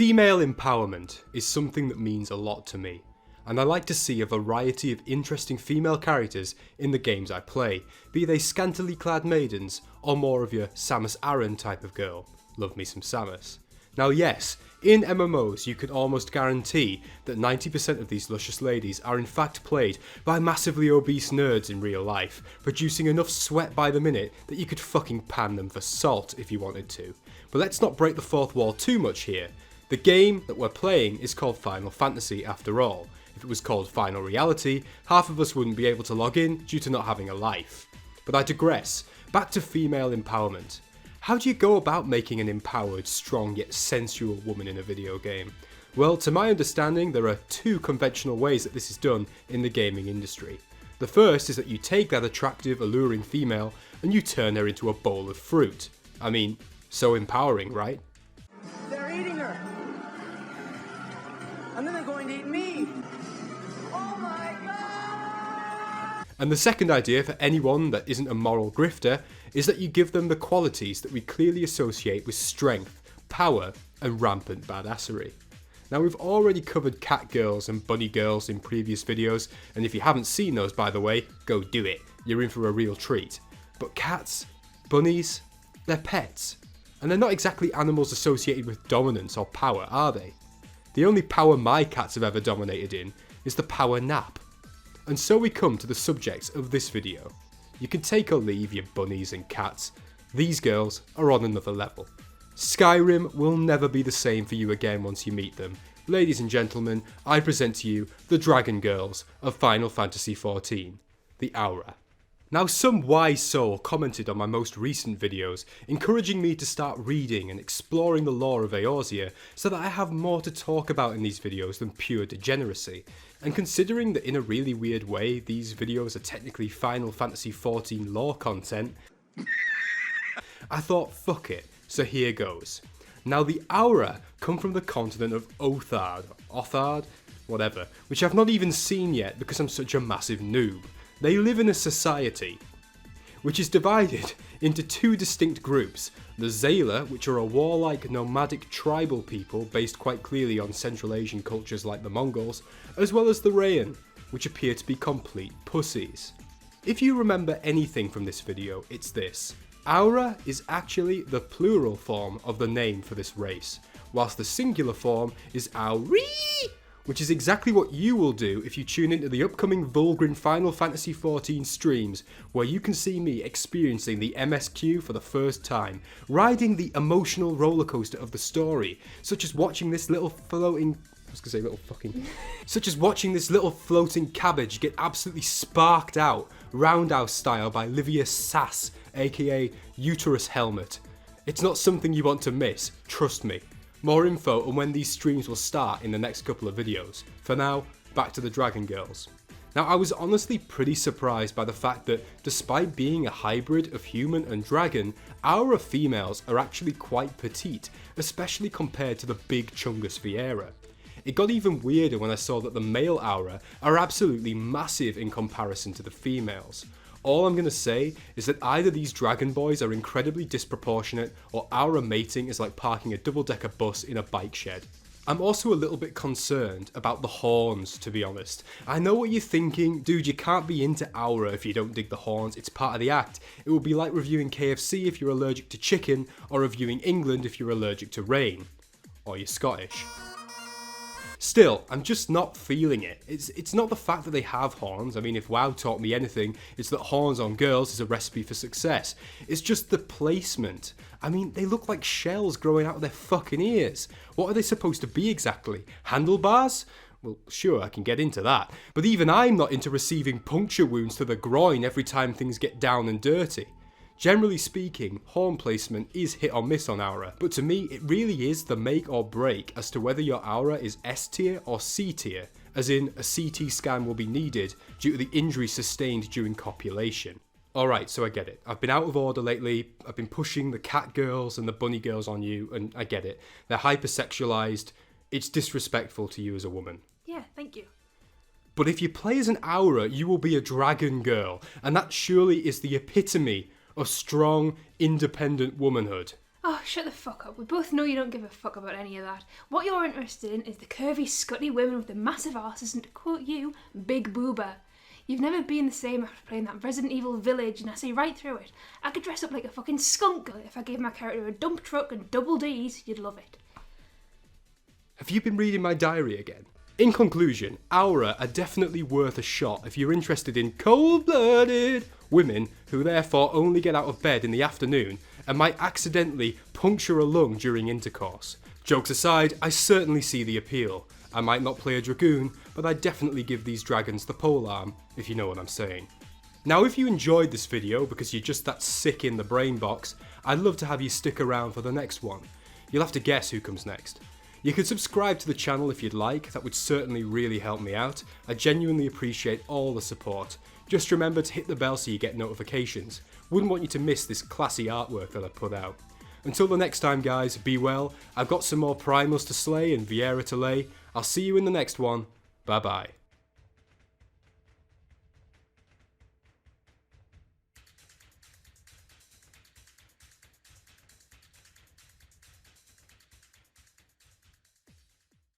Female empowerment is something that means a lot to me, and I like to see a variety of interesting female characters in the games I play, be they scantily clad maidens or more of your Samus Aran type of girl. Love me some Samus. Now yes, in MMOs you can almost guarantee that 90% of these luscious ladies are in fact played by massively obese nerds in real life, producing enough sweat by the minute that you could fucking pan them for salt if you wanted to. But let's not break the fourth wall too much here. The game that we're playing is called Final Fantasy after all. If it was called Final Reality, half of us wouldn't be able to log in due to not having a life. But I digress. Back to female empowerment. How do you go about making an empowered, strong yet sensual woman in a video game? Well, to my understanding, there are two conventional ways that this is done in the gaming industry. The first is that you take that attractive, alluring female and you turn her into a bowl of fruit. I mean, so empowering, right? They're eating her! And then they're going to eat me! Oh my god! And the second idea for anyone that isn't a moral grifter is that you give them the qualities that we clearly associate with strength, power, and rampant badassery. Now we've already covered Catgirls and Bunnygirls in previous videos, and if you haven't seen those by the way, go do it, you're in for a real treat. But cats, bunnies, they're pets. And they're not exactly animals associated with dominance or power, are they? The only power my cats have ever dominated in is the power nap. And so we come to the subject of this video. You can take or leave your bunnies and cats. These girls are on another level. Skyrim will never be the same for you again once you meet them. Ladies and gentlemen, I present to you the Dragongirls of Final Fantasy XIV, the Aura. Now some wise soul commented on my most recent videos, encouraging me to start reading and exploring the lore of Eorzean so that I have more to talk about in these videos than pure degeneracy. And considering that in a really weird way these videos are technically Final Fantasy XIV lore content, I thought fuck it, so here goes. Now the Aura come from the continent of Othard, whatever, which I've not even seen yet because I'm such a massive noob. They live in a society which is divided into two distinct groups, the Zayla, which are a warlike nomadic tribal people based quite clearly on Central Asian cultures like the Mongols, as well as the Rayan, which appear to be complete pussies. If you remember anything from this video, it's this. Aura is actually the plural form of the name for this race, whilst the singular form is Auri, which is exactly what you will do if you tune into the upcoming Vulgrin Final Fantasy XIV streams, where you can see me experiencing the MSQ for the first time, riding the emotional rollercoaster of the story, such as watching this little floating cabbage get absolutely sparked out, roundhouse style by Livia Sass, aka Uterus Helmet. It's not something you want to miss, trust me. More info on when these streams will start in the next couple of videos. For now, back to the Dragongirls. Now I was honestly pretty surprised by the fact that despite being a hybrid of human and dragon, Aura females are actually quite petite, especially compared to the big Chungus Fiera. It got even weirder when I saw that the male Aura are absolutely massive in comparison to the females. All I'm going to say is that either these dragon boys are incredibly disproportionate or Aura mating is like parking a double-decker bus in a bike shed. I'm also a little bit concerned about the horns, to be honest. I know what you're thinking, dude, you can't be into Aura if you don't dig the horns, it's part of the act. It would be like reviewing KFC if you're allergic to chicken, or reviewing England if you're allergic to rain. Or you're Scottish. Still, I'm just not feeling it. It's not the fact that they have horns. I mean, if WoW taught me anything, it's that horns on girls is a recipe for success. It's just the placement. I mean, they look like shells growing out of their fucking ears. What are they supposed to be exactly? Handlebars? Well, sure, I can get into that. But even I'm not into receiving puncture wounds to the groin every time things get down and dirty. Generally speaking, horn placement is hit or miss on Aura, but to me it really is the make or break as to whether your Aura is S tier or C tier, as in a CT scan will be needed due to the injury sustained during copulation. Alright, so I get it. I've been out of order lately, I've been pushing the Catgirls and the Bunnygirls on you, and I get it. They're hypersexualized, it's disrespectful to you as a woman. Yeah, thank you. But if you play as an Aura, you will be a dragon girl, and that surely is the epitome of strong, independent womanhood. Oh, shut the fuck up. We both know you don't give a fuck about any of that. What you're interested in is the curvy, scutty women with the massive asses and, to quote you, big booba. You've never been the same after playing that Resident Evil Village, and I see right through it. I could dress up like a fucking skunk girl if I gave my character a dump truck and double D's. You'd love it. Have you been reading my diary again? In conclusion, Aura are definitely worth a shot if you're interested in cold-blooded women who therefore only get out of bed in the afternoon and might accidentally puncture a lung during intercourse. Jokes aside, I certainly see the appeal. I might not play a Dragoon, but I definitely give these dragons the polearm, if you know what I'm saying. Now if you enjoyed this video because you're just that sick in the brain box, I'd love to have you stick around for the next one. You'll have to guess who comes next. You can subscribe to the channel if you'd like, that would certainly really help me out. I genuinely appreciate all the support. Just remember to hit the bell so you get notifications. Wouldn't want you to miss this classy artwork that I put out. Until the next time guys, be well. I've got some more primals to slay and Viera to lay. I'll see you in the next one. Bye bye.